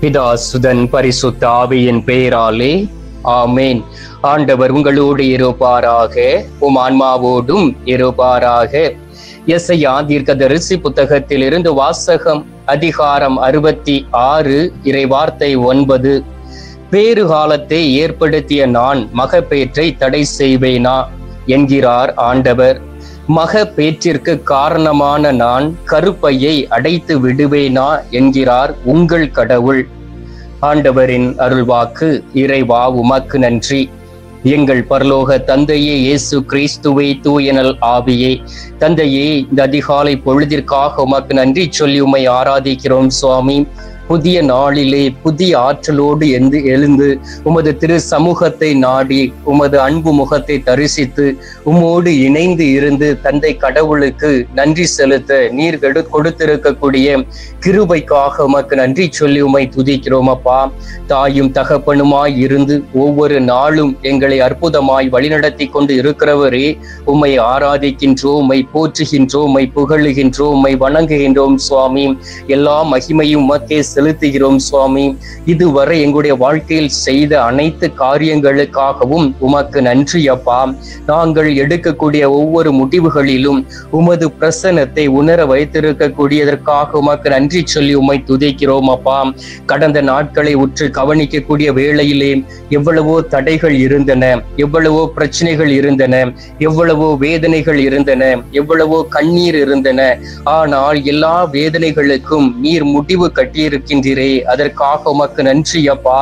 பிதா சுதன் பரிசுத்த ஆவியின் பெயராலே ஆமேன். ஆண்டவர் உங்களோடு இருப்பாராக, உம் ஆன்மாவோடும் இருப்பாராக. எசையா தீர்க்கதரிசி புத்தகத்திலிருந்து வாசகம். அதிகாரம் 66, இறைவார்த்தை 9. பேறு காலத்தை ஏற்படுத்திய நான் மகப்பேற்றை தடை செய்வேனா என்கிறார் ஆண்டவர். மகப்பேற்றிற்கு காரணமான நான் கருப்பையை அடைத்து விடுவேனா என்கிறார் உங்கள் கடவுள். ஆண்டவரின் அருள்வாக்கு. இறைவா உமக்கு நன்றி. எங்கள் பரலோக தந்தையே, இயேசு கிறிஸ்துவே, தூயனல் ஆவியே, தந்தையே, இந்த அதிகாலை பொழுதிற்காக உமக்கு நன்றி சொல்லி உம்மை ஆராதிக்கிறோம் சுவாமி. புதிய நாளிலே புதிய ஆற்றலோடு எழுந்து உமது திரு சமூகத்தை நாடி உமது அன்பு முகத்தை தரிசித்து உம்மோடு இணைந்து இருந்து தந்தை கடவுளுக்கு நன்றி செலுத்த நீர் கொடுத்திருக்கக்கூடிய கிருபைக்காக உமக்கு நன்றி சொல்லி உம்மை துதிக்கிறோம் அப்பா. தாயும் தகப்பனுமாய் இருந்து ஒவ்வொரு நாளும் எங்களை அற்புதமாய் வழிநடத்தி கொண்டு இருக்கிறவரே, உம்மை ஆராதிக்கின்றோம், உம்மை போற்றுகின்றோம், உம்மை புகழுகின்றோம், உம்மை வணங்குகின்றோம் சுவாமி. எல்லா மகிமையும் உமக்கே செலுத்துகிறோம் சுவாமி. இதுவரை எங்களுடைய வாழ்க்கையில் செய்த அனைத்து காரியங்களுக்காகவும் உமக்கு நன்றி அப்பா. நாங்கள் எடுக்கக்கூடிய ஒவ்வொரு முடிவுகளிலும் உமது பிரசன்னத்தை உணர வைத்திருக்கக்கூடியதற்காக உமக்கு நன்றி சொல்லி உம்மை துதிக்கிறோம் அப்பா. கடந்த நாட்களை உற்று கவனிக்கக்கூடிய வேளையிலே எவ்வளவோ தடைகள் இருந்தன, எவ்வளவோ பிரச்சனைகள் இருந்தன, எவ்வளவோ வேதனைகள் இருந்தன, எவ்வளவோ கண்ணீர் இருந்தன. ஆனால் எல்லா வேதனைகளுக்கும் நீர் முடிவு கட்டியிருக்கின்றீரே, அதற்காக உமக்கு நன்றி அப்பா.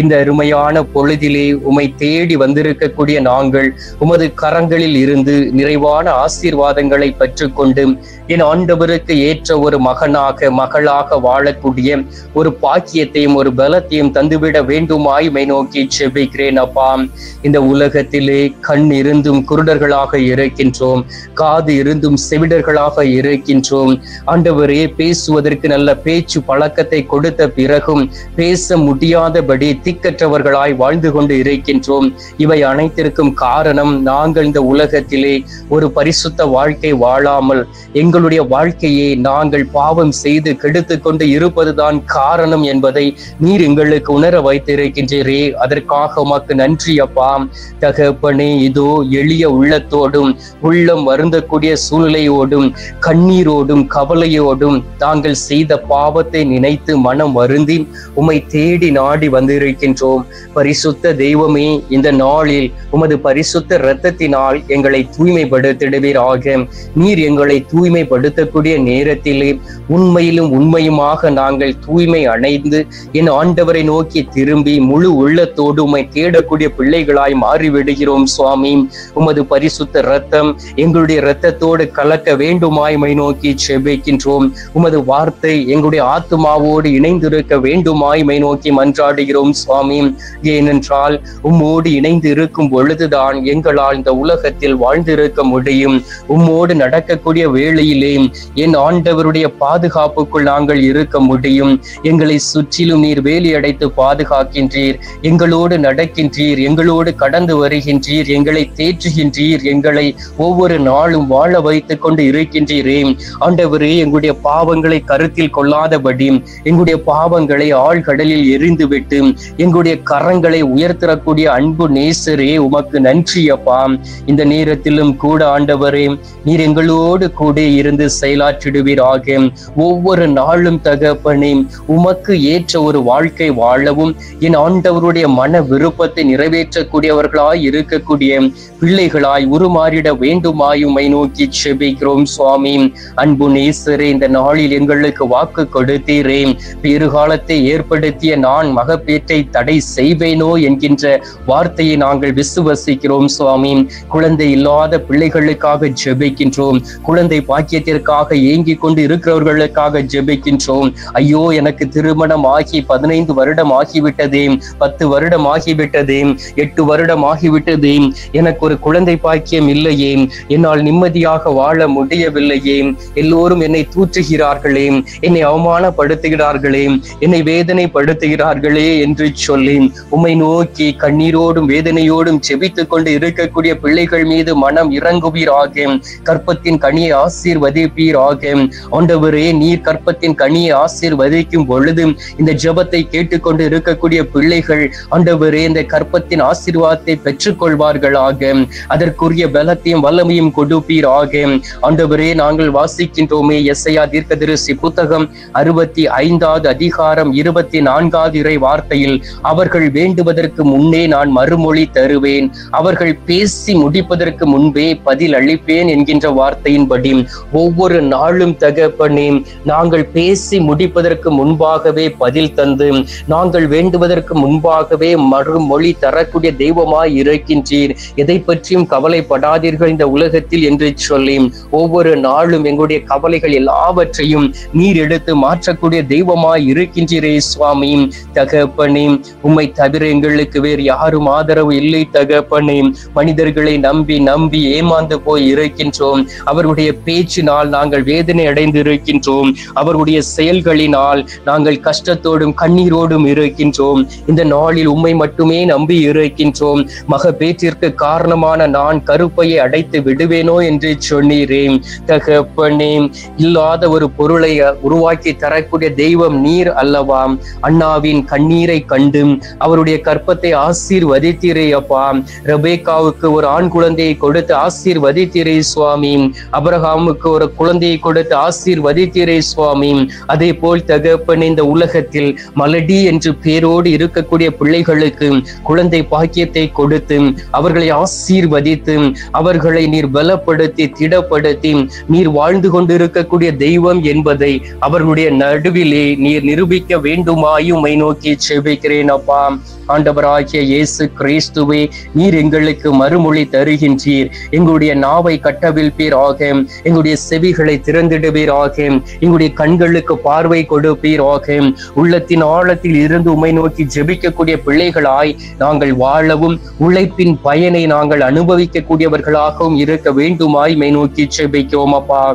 இந்த அருமையான பொழுதிலே உம்மை தேடி வந்திருக்கக்கூடிய நாங்கள் உமது கரங்களில் இருந்து நிறைவான ஆசீர்வாதங்களை பெற்றுக்கொண்டு என் ஆண்டவருக்கு ஏற்ற ஒரு மகனாக மகளாக வாழக்கூடிய ஒரு பாக்கியத்தையும் ஒரு பலத்தையும் தந்துவிட வேண்டுமாய் மை நோக்கி செபிக்கிறேன் அப்பா. இந்த உலகத்திலே கண் இருந்தும் குருடர்களாக இருக்கின்றோம், காது இருந்தும் செவிடர்களாக இருக்கின்றோம். ஆண்டவரே, பேசுவதற்கு நல்ல பேச்சு பழக்கத்தை கொடுத்த பிறகும் பேச முடியாதபடி திக்கற்றவர்களாய் வாழ்ந்து கொண்டு இருக்கின்றோம். இவை அனைத்திற்கும் காரணம் நாங்கள் இந்த உலகத்திலே ஒரு பரிசுத்த வாழ்க்கை வாழாமல் எங்களுடைய வாழ்க்கையை நாங்கள் பாவம் செய்து கெடுத்து கொண்டு இருப்பதுதான் காரணம் என்பதை நீர் எங்களுக்கு உணர வைத்திருக்கின்றீரே, அதற்காக உமக்கு நன்றி அப்பா. தகப்பனே, இதோ எளிய உள்ளத்தோடும் உள்ளம் வருந்தக்கூடிய சூழ்நிலையோடும் கண்ணீரோடும் கவலையோடும் தாங்கள் செய்த பாவத்தை நினைத்து மனம் வருந்தி உம்மை தேடி நாடி வந்திருக்கின்றோம். பரிசுத்த தெய்வமே, இந்த நாளில் உமது பரிசுத்த இரத்தத்தினால் எங்களை தூய்மைப்படுத்திடுவீராக. நீர் எங்களை தூய்மைப்படுத்தக்கூடிய நேரத்திலே உண்மையிலும் உண்மையுமாக நாங்கள் தூய்மை அடைந்து என் ஆண்டவரை நோக்கி திரும்பி முழு உள்ளத்தோடு உம்மை தேடக்கூடிய பிள்ளைகளாய் மாறிவிடுகிறோம் சுவாமி. உமது பரிசுத்த இரத்தம் எங்களுடைய இரத்தத்தோடு கலக்க வேண்டுமாய் மை நோக்கி செபிக்கின்றோம். உமது வார்த்தை எங்களுடைய ஆத்துமாவோடு இணைந்திருக்க வேண்டுமாய் மை நோக்கி மன்றாடுகிறோம் சுவாமி. ஏனென்றால் உம்மோடு இணைந்து இருக்கும் பொழுதுதான் எங்களால் இந்த உலகத்தில் வாழ்ந்திருக்க முடியும். உம்மோடு நடக்கக்கூடிய வேளையிலே என் ஆண்டவருடைய பாதுகாப்புக்குள் நாங்கள் இருக்க முடியும். எங்களை சுற்றிலும் நீர் வேலி அடைத்து பாதுகாக்கின்றீர், எங்களோடு நடக்கின்றீர், எங்களோடு கடந்து வருகின்றீர், எங்களை தேற்றுகின்றீர், எங்களை ஒவ்வொரு நாளும் வாழ வைத்துக் கொண்டு இருக்கின்றீரே. ஆண்டவரே, எங்களுடைய பாவங்களை கருத்தில் கொள்ளாதபடி எங்களுடைய பாவங்களை ஆழ்கடலில் எரிந்துவிட்டு எங்களுடைய கரங்களை உயர்த்தக்கூடிய அன்பு நேசரே, உமக்கு நன்றி அப்பா. இந்த நேரத்திலும் கூட ஆண்டவரே, நீர் எங்களோடு கூட இருந்து செயலாற்றிடுவீராக. ஒவ்வொரு நாளும் தகப்பனே, உமக்கு ஏற்ற ஒரு வாழ்க்கை வாழவும் என் ஆண்டவருடைய மன விருப்பத்தை நிறைவேற்றக்கூடியவர்களாய் இருக்கக்கூடிய பிள்ளைகளாய் உருமாறிட வேண்டுமாயும் மை நோக்கி செபிக்கிறோம் சுவாமி. அன்பு நேசரே, இந்த நாளில் எங்களுக்கு வாக்கு கொடுத்தீரே, பேறுகாலத்தை ஏற்படுத்திய நான் மகப்பேற்றை தடை செய்வேனோ என்கின்ற வார்த்தையை நாங்கள் விசுவசிக்கிறோம் சுவாமி. குழந்தை இல்லாத பிள்ளைகளுக்காக ஜெபிக்கின்றோம், குழந்தை பாக்கியத்திற்காக ஏங்கிக் கொண்டு இருக்கிறவர்களுக்காக ஜெபிக்கின்றோம். ஐயோ, எனக்கு திருமணம் ஆகி 15 வருடம் ஆகிவிட்டதே, 10 வருடம் ஆகிவிட்டதே, 8 வருடம் ஆகிவிட்டதே, எனக்கு ஒரு குழந்தை பாக்கியம் இல்லையே, என்னால் நிம்மதியாக வாழ முடியவில்லையே, எல்லோரும் என்னை தூற்றுகிறார்களே, என்னை அவமானப்படுத்துகிறார்கள் செய்கிறார்களே, என்னை வேதனைப்படுத்துகிறார்களே என்று சொல்லி உம்மை நோக்கி கண்ணீரோடும் வேதனையோடும் செபித்துக் கொண்டு இருக்கக்கூடிய பிள்ளைகள் மீது மனம் இறங்குவீராக. கற்பத்தின் கனியை ஆசீர்வதிப்பீராக. ஆண்டவரே, நீர் கற்பத்தின் கனியை ஆசீர்வதிக்கும் பொழுது இந்த ஜெபத்தை கேட்டுக்கொண்டு இருக்கக்கூடிய பிள்ளைகள் ஆண்டவரே இந்த கற்பத்தின் ஆசீர்வாதத்தை பெற்றுக்கொள்வார்களாக. அதற்குரிய பலத்தையும் வல்லமையும் கொடுப்பீராக. ஆண்டவரே, நாங்கள் வாசிக்கின்றோமே எசையா தீர்க்கதரிசி புத்தகம் 65வது அதிகாரம் 24வது இறை வார்த்தையில், அவர்கள் வேண்டுவதற்கு முன்னே நான் மறுமொழி தருவேன், அவர்கள் பேசி முடிப்பதற்கு முன்பே பதில் அளிப்பேன் என்கின்ற வார்த்தையின்படி ஒவ்வொரு நாளும் தகப்பனே, நாங்கள் பேசி முடிப்பதற்கு முன்பாகவே பதில் தந்து நாங்கள் வேண்டுவதற்கு முன்பாகவே மறுமொழி தரக்கூடிய தெய்வமாய் இருக்கின்றீர். எதை பற்றியும் கவலைப்படாதீர்கள் இந்த உலகத்தில் என்று சொல்லி ஒவ்வொரு நாளும் எங்களுடைய கவலைகள் எல்லாவற்றையும் நீர் எடுத்து மாற்றக்கூடிய தெய்வமாய் இருக்கின்றீரே சுவாமி. தகப்பனே, உம்மை தவிர எங்களுக்கு வேறு யாரும் ஆதரவு இல்லை தகப்பனே. மனிதர்களை நம்பி நம்பி ஏமாந்து போய் இருக்கின்றோம். அவர்களுடைய பேச்சினால் நாங்கள் வேதனை அடைந்து இருக்கின்றோம். அவர்களுடைய செயல்களினால் நாங்கள் கஷ்டத்தோடும் கண்ணீரோடும் இருக்கின்றோம். இந்த நாளில் உம்மை மட்டுமே நம்பி இருக்கின்றோம். மகப்பேற்றிற்கு காரணமான நான் கருப்பையை அடைத்து விடுவேனோ என்று சொன்னீரே தகப்பனே. இல்லாத ஒரு பொருளை உருவாக்கி தரக்கூடிய தெய்வம் நீர் அல்லவா? அண்ணாவின் கண்ணீரை கண்டு அவருடைய கற்பத்தை ஆசீர்வதித்தீரே அப்பா. ரெபேக்காவுக்கு ஒரு ஆண் குழந்தையை கொடுத்து ஆசீர்வதித்தீரே சுவாமி. அபிரகாமுக்கு ஒரு குழந்தையை கொடுத்து ஆசீர்வதித்தீரே சுவாமி. அதே போல் தகப்பனே, இந்த உலகத்தில் மலடி என்று பேரோடு இருக்கக்கூடிய பிள்ளைகளுக்கு குழந்தை பாக்கியத்தை கொடுத்து அவர்களை ஆசீர்வதித்து அவர்களை நீர் பலப்படுத்தி திடப்படுத்தி நீர் வாழ்ந்து கொண்டிருக்கக்கூடிய தெய்வம் என்பதை அவர்களுடைய நடுவிலே நீர் நிரூபிக்க வேண்டுமாயும் உம்மை நோக்கி செபிக்கிறேன் அப்பா. ஆண்டவராகிய இயேசு கிறிஸ்துவே, நீர் எங்களுக்கு மறுமொழி தருகின்றீர். எங்களுடைய நாவை கட்டவிழ்ப்பீராக, எங்களுடைய செவிகளை திறந்திடுவீராக, எங்களுடைய கண்களுக்கு பார்வை கொடுப்பீராக. உள்ளத்தின் ஆழத்தில் இருந்து உம்மை நோக்கி ஜெபிக்கக்கூடிய பிள்ளைகளாய் நாங்கள் வாழவும் உழைப்பின் பயனை நாங்கள் அனுபவிக்கக்கூடியவர்களாகவும் இருக்க வேண்டுமாய் உம்மை நோக்கி ஜெபிக்கிறோம் அப்பா.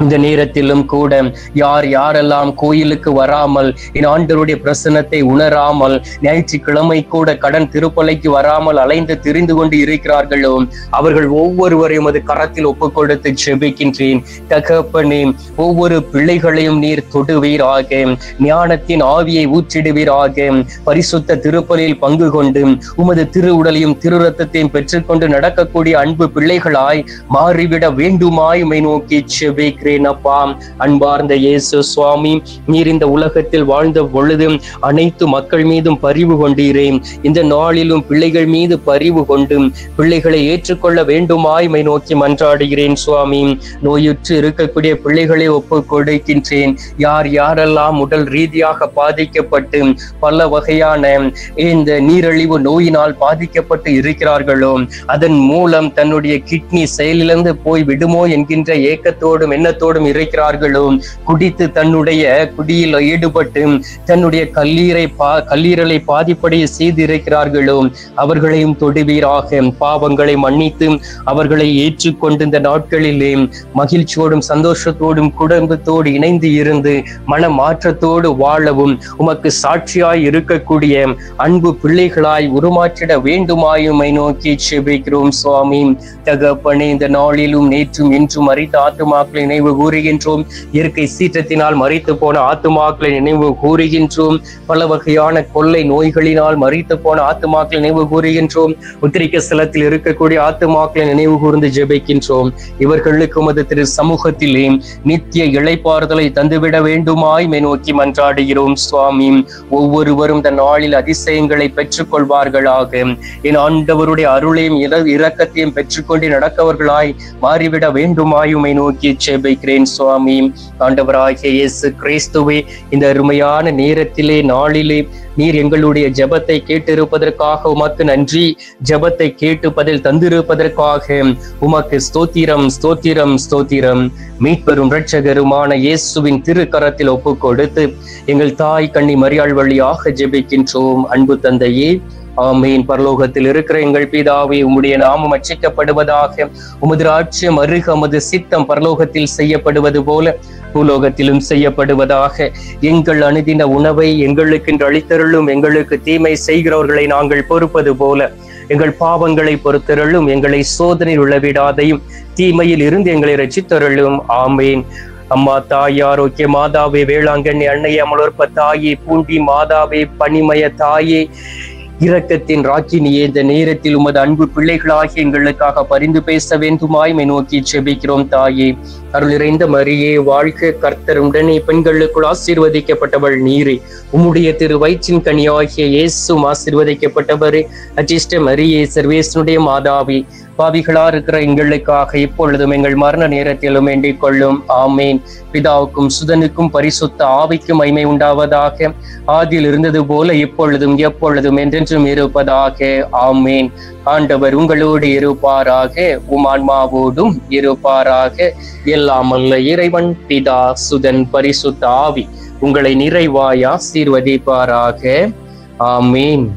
இந்த நேரத்திலும் கூட யார் யாரெல்லாம் கோயிலுக்கு வராமல் என் ஆண்டவருடைய பிரசன்னத்தை உணராமல் ஞாயிற்றுக்கிழமை கூட கடன் திருப்பலைக்கு வராமல் அலைந்து திரிந்து கொண்டு இருக்கிறார்களோ அவர்கள் ஒவ்வொருவரையும் அது கரத்தில் ஒப்புக் கொடுத்து ஜெபிக்கின்றேன் தகப்பனே. ஒவ்வொரு பிள்ளைகளையும் நீர் தொடுவீராக, ஞானத்தின் ஆவியை ஊற்றிடுவீராக. பரிசுத்த திருப்பலில் பங்கு கொண்டு உமது திருவுடலையும் திரு ரத்தத்தையும் பெற்றுக்கொண்டு நடக்கக்கூடிய அன்பு பிள்ளைகளாய் மாறிவிட வேண்டுமாய் உம்மை நோக்கி ஜெபிக்கிறேன் அப்பா. அன்பார்ந்த இயேசு சுவாமி, நீர் இந்த உலகத்தில் வாழ்ந்த பொழுது அனைத்து மக்கள் மீதும் பரிவு கொண்டீரேன். இந்த நாளிலும் பிள்ளைகள் மீது பரிவு கொண்டு பிள்ளைகளை ஏற்றுக்கொள்ள வேண்டுமாய் உம்மை நோக்கி மன்றாடுகிறேன் சுவாமி. நோயுற்று இருக்கக்கூடிய பிள்ளைகளை ஒப்புக் கொடுக்கின்றேன். யார் யாரெல்லாம் உடல் ரீதியாக பாதிக்கப்பட்டு பல வகையான இந்த நீரிழிவு நோயினால் பாதிக்கப்பட்டு இருக்கிறார்களோ, அதன் மூலம் தன்னுடைய கிட்னி செயலிழந்து போய் விடுமோ என்கின்ற ஏக்கத்தோடும் எண்ணத்தோடும் இருக்கிறார்களோ, குடித்து தன்னுடைய குடியில் ஈடுபட்டு தன்னுடைய கல்லீரலை பாதிப்படைய செய்து இருக்கிறார்களோ, அவர்களையும் தொடுவீராக. பாவங்களை மன்னித்து அவர்களை ஏற்றுக்கொண்டு இந்த நாட்களிலே மகிழ்ச்சியோடும் சந்தோஷத்தோடும் குடும்பத்தோடு இணைந்து இருந்து மன மாற்றத்தோடு வாழவும் உமக்கு சாட்சியாய் இருக்கக்கூடிய அன்பு பிள்ளைகளாய் உருமாற்றிட வேண்டுமாயும் உம்மை நோக்கி செபிக்கிறோம் சுவாமி. தகப்பனே, இந்த நாளிலும் நேற்றும் இன்றும் மரித்த ஆத்துமாக்களை நினைவு கூறுகின்றோம். இயற்கை சீற்றத்தினால் மரித்து போன ஆத்துமாக்களை நினைவு கூறுகின்றோம். பல வகையான கொள்ளை நோய்களினால் மரித்து போன ஆத்துமாக்களை நினைவு கூறுகின்றோம். உத்திரிக்க ஸ்தலத்தில் இருக்கக்கூடிய ஆத்துமாக்களை நினைவு கூர்ந்து ஜெபிக்கின்றோம். இவர்களுக்கு உமது திரு சமூகத்திலே நித்திய இளைப்பாறுதலை தந்துவிட வேண்டுமாய் உம்மை நோக்கி மன்றாடுகிறோம் சுவாமி. ஒவ்வொருவரும் இந்த நாளில் அதிசயங்களை பெற்றுக் கொள்வார்களாக. என் ஆண்டவருடைய அருளையும் இரக்கத்தையும் பெற்றுக்கொண்டு நடக்கவர்களாய் மாறிவிட வேண்டுமாய் உம்மை நோக்கி ஜெபிக்கிறேன் சுவாமி. ஆண்டவராகிய இயேசு கிறிஸ்துவே, இந்த அருமையான நேரத்திலே நாளிலே நீர் எங்களுடைய ஜெபத்தை கேட்டிருப்பதற்காக உமக்கு நன்றி. ஜெபத்தை கேட்டு பதில் தந்திருப்பதற்காக உமக்கு ஸ்தோத்திரம் ஸ்தோத்திரம் ஸ்தோத்திரம். மீட்பெரும் இரட்சகருமான இயேசுவின் திருக்கரத்தில் ஒப்புக் கொடுத்து எங்கள் தாய் கன்னி மரியாள் வழியாக ஜெபிக்கின்றோம் அன்பு தந்தையே. ஆமீன். பரலோகத்தில் இருக்கிற எங்கள் பிதாவே, உம்முடைய நாமம் அர்ச்சிக்கப்படுவதாக. உமது ராஜ்யம் அருக, உமது சித்தம் பரலோகத்தில் செய்யப்படுவது போல பூலோகத்திலும் செய்யப்படுவதாக. எங்கள் அனுதின உணவை எங்களுக்கென்று அளித்தருளும். எங்களுக்கு தீமை செய்கிறவர்களை நாங்கள் பொறுப்பது போல எங்கள் பாவங்களை பொறுத்தருளும். எங்களை சோதனை உள்ளவிடாதையும் தீமையில் இருந்து எங்களை ரட்சித்தருளும். ஆமேன். அம்மா தாய் ஆரோக்கிய மாதாவே, வேளாங்கண்ணி அன்னையே, அமலோற்ப தாயே, பூண்டி மாதாவே, பனிமய தாயே, இரக்கத்தின் ராக்கினியே, இந்த நேரத்தில் உமது அன்பு பிள்ளைகளாகி எங்களுக்காக பரிந்து பேச வேண்டுமாய் நோக்கி செபிக்கிறோம். தாயே, அருள் நிறைந்த மரியே, வாழ்க, கர்த்தர் உடனே, பெண்களுக்குள் ஆசீர்வதிக்கப்பட்டவள் நீரே, உம்முடைய திரு வயிற்றின் கனியாகிய இயேசுவும் ஆசீர்வதிக்கப்பட்டவரே. அஜிஷ்ட மரியே, சர்வேசனுடைய மாதாவே, பாவிகளா இருக்கிற எங்களுக்காக இப்பொழுதும் எங்கள் மரண நேரத்திலும் வேண்டிக் கொள்ளும். ஆமேன். பிதாவுக்கும் சுதனுக்கும் பரிசுத்த ஆவிக்கும் மகிமை உண்டாவதாக. ஆதியில் இருந்தது போல இப்பொழுதும் எப்பொழுதும் என்றென்றும் இருப்பதாக. ஆமேன். ஆண்டவர் உங்களோடு இருப்பாராக, உம் ஆன்மாவோடும் இருப்பாராக. எல்லாம் வல்ல இறைவன் பிதா, சுதன், பரிசுத்த ஆவி உங்களை நிறைவாய் ஆசீர்வதிப்பாராக. ஆமேன்.